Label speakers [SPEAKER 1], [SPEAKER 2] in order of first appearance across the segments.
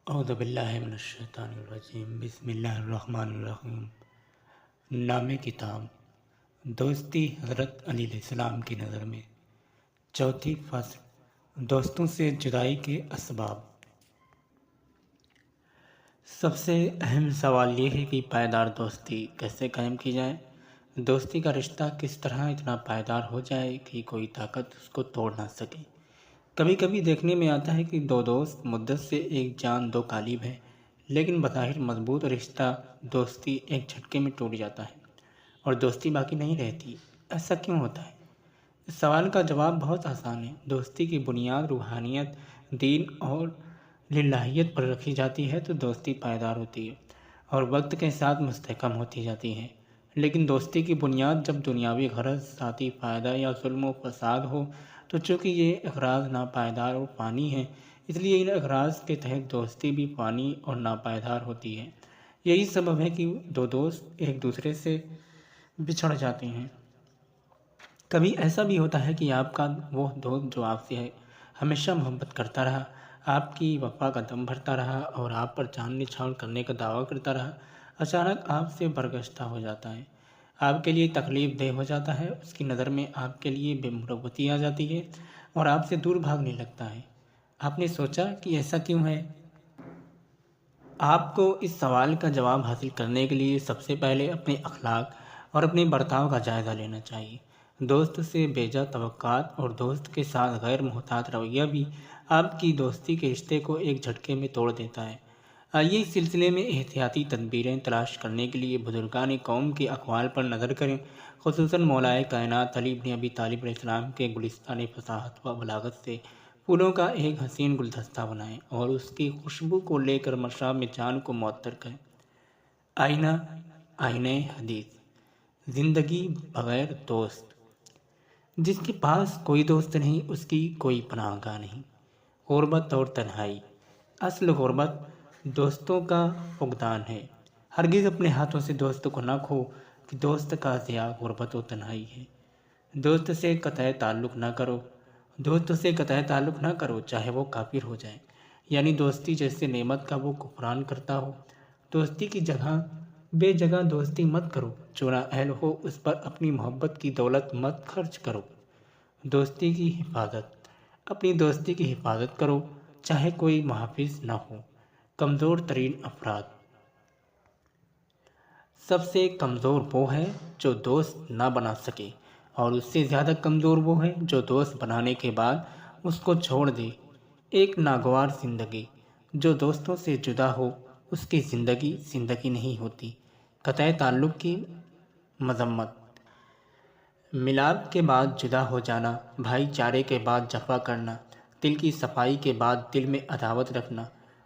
[SPEAKER 1] اعوذ باللہ من الشیطان الرجیم بسم اللہ الرحمن الرحیم۔ نام کتاب دوستی حضرت علی علیہ السلام کی نظر میں چوتھی فصل دوستوں سے جدائی کے اسباب۔ سب سے اہم سوال یہ ہے کہ پائیدار دوستی کیسے قائم کی جائے۔ دوستی کا رشتہ کس طرح اتنا پائیدار ہو جائے کہ کوئی طاقت اس کو توڑ نہ سکے۔ کبھی کبھی دیکھنے میں آتا ہے کہ دو دوست مدت سے ایک جان دو قالب ہیں، لیکن بظاہر مضبوط رشتہ دوستی ایک جھٹکے میں ٹوٹ جاتا ہے اور دوستی باقی نہیں رہتی۔ ایسا کیوں ہوتا ہے؟ اس سوال کا جواب بہت آسان ہے۔ دوستی کی بنیاد روحانیت، دین اور للہیت پر رکھی جاتی ہے تو دوستی پائیدار ہوتی ہے اور وقت کے ساتھ مستحکم ہوتی جاتی ہے۔ لیکن دوستی کی بنیاد جب دنیاوی غرض، ذاتی فائدہ یا ظلم و فساد ہو تو چونکہ یہ اغراض ناپائیدار اور فانی ہیں، اس لیے ان اغراض کے تحت دوستی بھی فانی اور ناپائیدار ہوتی ہے۔ یہی سبب ہے کہ دو دوست ایک دوسرے سے بچھڑ جاتے ہیں۔ کبھی ایسا بھی ہوتا ہے کہ آپ کا وہ دوست جو آپ سے ہمیشہ محبت کرتا رہا، آپ کی وفا کا دم بھرتا رہا اور آپ پر جان نچھاور کرنے کا دعویٰ کرتا رہا، اچانک آپ سے برگشتہ ہو جاتا ہے، آپ کے لیے تکلیف دہ ہو جاتا ہے، اس کی نظر میں آپ کے لیے بے مروتی آ جاتی ہے اور آپ سے دور بھاگنے لگتا ہے۔ آپ نے سوچا کہ ایسا کیوں ہے؟ آپ کو اس سوال کا جواب حاصل کرنے کے لیے سب سے پہلے اپنے اخلاق اور اپنے برتاؤ کا جائزہ لینا چاہیے۔ دوست سے بیجا توقعات اور دوست کے ساتھ غیر محتاط رویہ بھی آپ کی دوستی کے رشتے کو ایک جھٹکے میں توڑ دیتا ہے۔ آئیے اس سلسلے میں احتیاطی تدبیریں تلاش کرنے کے لیے بزرگان قوم کے اقوال پر نظر کریں، خصوصاً مولائے کائنات علی بن ابی طالب علیہ السلام کے گلستان فصاحت و بلاغت سے پھولوں کا ایک حسین گلدستہ بنائیں اور اس کی خوشبو کو لے کر مشرب میں جان کو معطر کریں۔ آئینہ حدیث: زندگی بغیر دوست۔ جس کے پاس کوئی دوست نہیں اس کی کوئی پناہ گاہ نہیں۔ غربت اور تنہائی۔ اصل غربت دوستوں کا فقدان ہے۔ ہرگز اپنے ہاتھوں سے دوست کو نہ کھو کہ دوست کا ضیاع غربت و تنہائی ہے۔ دوست سے قطع تعلق نہ کرو، دوست سے قطع تعلق نہ کرو چاہے وہ کافر ہو جائے، یعنی دوستی جیسے نعمت کا وہ کفران کرتا ہو۔ دوستی کی جگہ بے جگہ دوستی مت کرو، جو نااہل ہو اس پر اپنی محبت کی دولت مت خرچ کرو۔ دوستی کی حفاظت۔ اپنی دوستی کی حفاظت کرو چاہے کوئی محافظ نہ ہو۔ کمزور ترین افراد۔ سب سے کمزور وہ ہے جو دوست نہ بنا سکے اور اس سے زیادہ کمزور وہ ہے جو دوست بنانے کے بعد اس کو چھوڑ دے۔ ایک ناگوار زندگی۔ جو دوستوں سے جدا ہو اس کی زندگی زندگی نہیں ہوتی۔ قطع تعلق کی مذمت۔ ملاپ کے بعد جدا ہو جانا، بھائی چارے کے بعد جفا کرنا، دل کی صفائی کے بعد دل میں عداوت رکھنا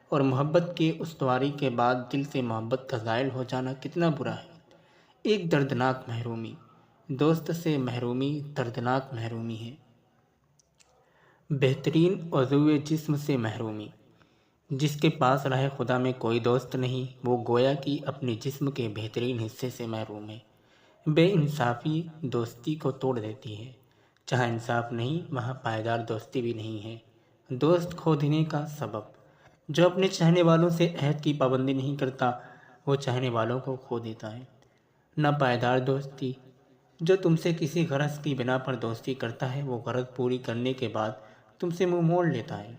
[SPEAKER 1] اور محبت کی استواری کے بعد دل سے محبت کا زائل ہو جانا کتنا برا ہے۔ ایک دردناک محرومی۔ دوست سے محرومی دردناک محرومی ہے۔ بہترین عضو جسم سے محرومی۔ جس کے پاس راہ خدا میں کوئی دوست نہیں وہ گویا کہ اپنے جسم کے بہترین حصے سے محروم ہے۔ بے انصافی دوستی کو توڑ دیتی ہے۔ جہاں انصاف نہیں وہاں پائیدار دوستی بھی نہیں ہے۔ دوست کھو دینے کا سبب۔ جو اپنے چاہنے والوں سے عہد کی پابندی نہیں کرتا وہ چاہنے والوں کو کھو دیتا ہے۔ ناپائیدار دوستی۔ جو تم سے کسی غرض کی بنا پر دوستی کرتا ہے وہ غرض پوری کرنے کے بعد تم سے منہ موڑ لیتا ہے۔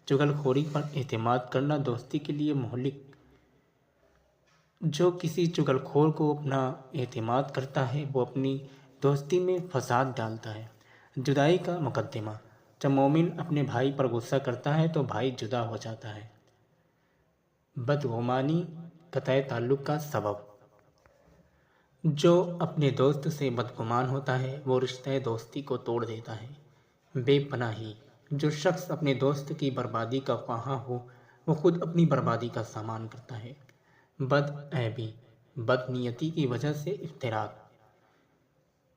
[SPEAKER 1] چغل خوری پر اعتماد کرنا دوستی کے لیے مہلک۔ جو کسی چغل خور کو اپنا اعتماد کرتا ہے وہ اپنی دوستی میں فساد ڈالتا ہے۔ جدائی کا مقدمہ۔ جب مومن اپنے بھائی پر غصہ کرتا ہے تو بھائی جدا ہو جاتا ہے۔ بدگمانی قطع تعلق کا سبب۔ جو اپنے دوست سے بدگمان ہوتا ہے وہ رشتہ دوستی کو توڑ دیتا ہے۔ بے پناہی۔ جو شخص اپنے دوست کی بربادی کا خواہاں ہو وہ خود اپنی بربادی کا سامان کرتا ہے۔ بد عیبی۔ بد نیتی کی وجہ سے افتراق۔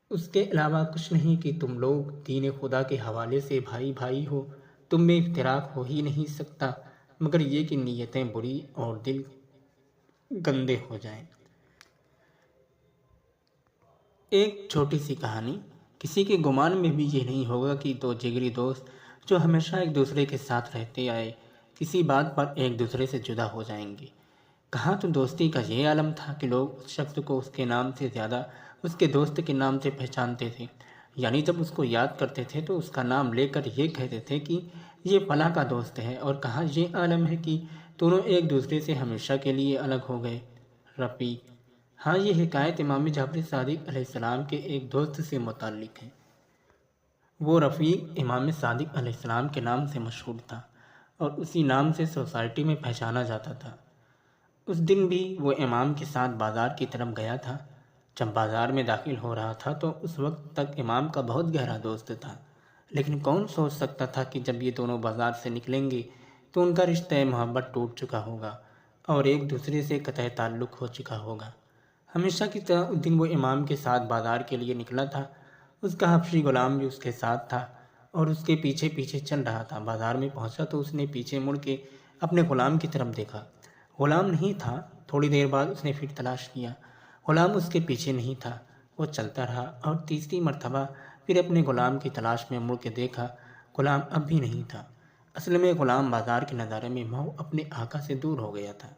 [SPEAKER 1] اس کے علاوہ کچھ نہیں کہ تم لوگ دین خدا کے حوالے سے بھائی بھائی ہو، تم میں افتراق ہو ہی نہیں سکتا مگر یہ کہ نیتیں بری اور دل گندے ہو جائیں۔ ایک چھوٹی سی کہانی۔ کسی کے گمان میں بھی یہ نہیں ہوگا کہ دو جگری دوست جو ہمیشہ ایک دوسرے کے ساتھ رہتے آئے کسی بات پر ایک دوسرے سے جدا ہو جائیں گے۔ کہاں تو دوستی کا یہ عالم تھا کہ لوگ اس شخص کو اس کے نام سے زیادہ اس کے دوست کے نام سے پہچانتے تھے، یعنی جب اس کو یاد کرتے تھے تو اس کا نام لے کر یہ کہتے تھے کہ یہ فلاں کا دوست ہے، اور کہاں یہ عالم ہے کہ دونوں ایک دوسرے سے ہمیشہ کے لیے الگ ہو گئے۔ رفیق، ہاں یہ حکایت امام جعفر صادق علیہ السلام کے ایک دوست سے متعلق ہے۔ وہ رفیق امام صادق علیہ السلام کے نام سے مشہور تھا اور اسی نام سے سوسائٹی میں پہچانا جاتا تھا۔ اس دن بھی وہ امام کے ساتھ بازار کی طرف گیا تھا۔ جب بازار میں داخل ہو رہا تھا تو اس وقت تک امام کا بہت گہرا دوست تھا، لیکن کون سوچ سکتا تھا کہ جب یہ دونوں بازار سے نکلیں گے تو ان کا رشتہ محبت ٹوٹ چکا ہوگا اور ایک دوسرے سے قطع تعلق ہو چکا ہوگا۔ ہمیشہ کی طرح اس دن وہ امام کے ساتھ بازار کے لیے نکلا تھا۔ اس کا حبشی غلام بھی اس کے ساتھ تھا اور اس کے پیچھے پیچھے چل رہا تھا۔ بازار میں پہنچا تو اس نے پیچھے مڑ کے اپنے غلام کی طرف دیکھا، غلام نہیں تھا۔ تھوڑی دیر بعد اس نے پھر تلاش کیا، غلام اس کے پیچھے نہیں تھا۔ وہ چلتا رہا اور تیسری مرتبہ پھر اپنے غلام کی تلاش میں مڑ کے دیکھا، غلام اب بھی نہیں تھا۔ اصل میں غلام بازار کے نظارے میں محو اپنے آقا سے دور ہو گیا تھا۔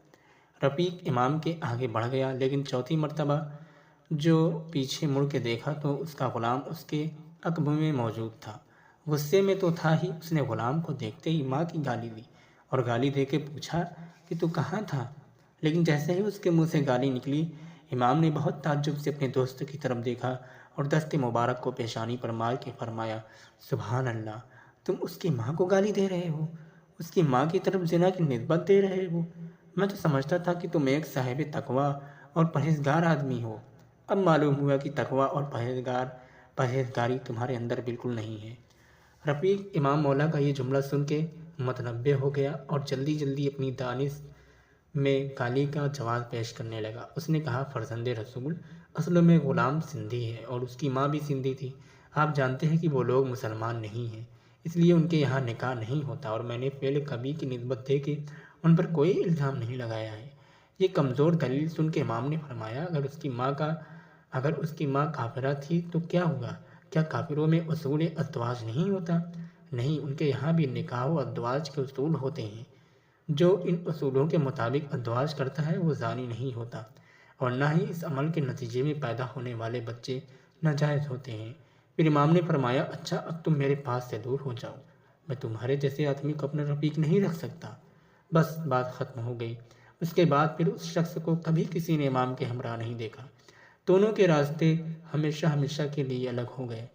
[SPEAKER 1] رفیق امام کے آگے بڑھ گیا، لیکن چوتھی مرتبہ جو پیچھے مڑ کے دیکھا تو اس کا غلام اس کے عقب میں موجود تھا۔ غصے میں تو تھا ہی، اس نے غلام کو دیکھتے ہی ماں کی گالی دی اور گالی دے کے پوچھا کہ تو کہاں تھا؟ لیکن جیسے ہی اس کے منہ سے گالی نکلی، امام نے بہت تعجب سے اپنے دوست کی طرف دیکھا اور دست مبارک کو پیشانی پر مار کے فرمایا، سبحان اللہ، تم اس کی ماں کو گالی دے رہے ہو؟ اس کی ماں کی طرف زنا کی نسبت دے رہے ہو؟ میں تو سمجھتا تھا کہ تم ایک صاحب تقویٰ اور پرہیزگار آدمی ہو، اب معلوم ہوا کہ تقویٰ اور پرہیزگاری تمہارے اندر بالکل نہیں ہے۔ رفیق امام مولا کا یہ جملہ سن کے متنبہ ہو گیا اور جلدی جلدی اپنی دانش میں گالی کا جواب پیش کرنے لگا۔ اس نے کہا، فرزند رسول، اصل میں غلام سندھی ہے اور اس کی ماں بھی سندھی تھی۔ آپ جانتے ہیں کہ وہ لوگ مسلمان نہیں ہیں، اس لیے ان کے یہاں نکاح نہیں ہوتا، اور میں نے فعل کبھی کی نسبت دے کے ان پر کوئی الزام نہیں لگایا ہے۔ یہ کمزور دلیل سن کے امام نے فرمایا، اگر اس کی ماں کافرہ تھی تو کیا ہوا؟ کیا کافروں میں اصول ازدواج نہیں ہوتا؟ نہیں، ان کے یہاں بھی نکاح و ازدواج کے اصول ہوتے ہیں۔ جو ان اصولوں کے مطابق ازدواج کرتا ہے وہ زانی نہیں ہوتا، اور نہ ہی اس عمل کے نتیجے میں پیدا ہونے والے بچے ناجائز ہوتے ہیں۔ پھر امام نے فرمایا، اچھا اب تم میرے پاس سے دور ہو جاؤ، میں تمہارے جیسے آدمی کو اپنا رفیق نہیں رکھ سکتا۔ بس بات ختم ہو گئی۔ اس کے بعد پھر اس شخص کو کبھی کسی نے امام کے ہمراہ نہیں دیکھا۔ دونوں کے راستے ہمیشہ ہمیشہ کے لیے الگ ہو گئے۔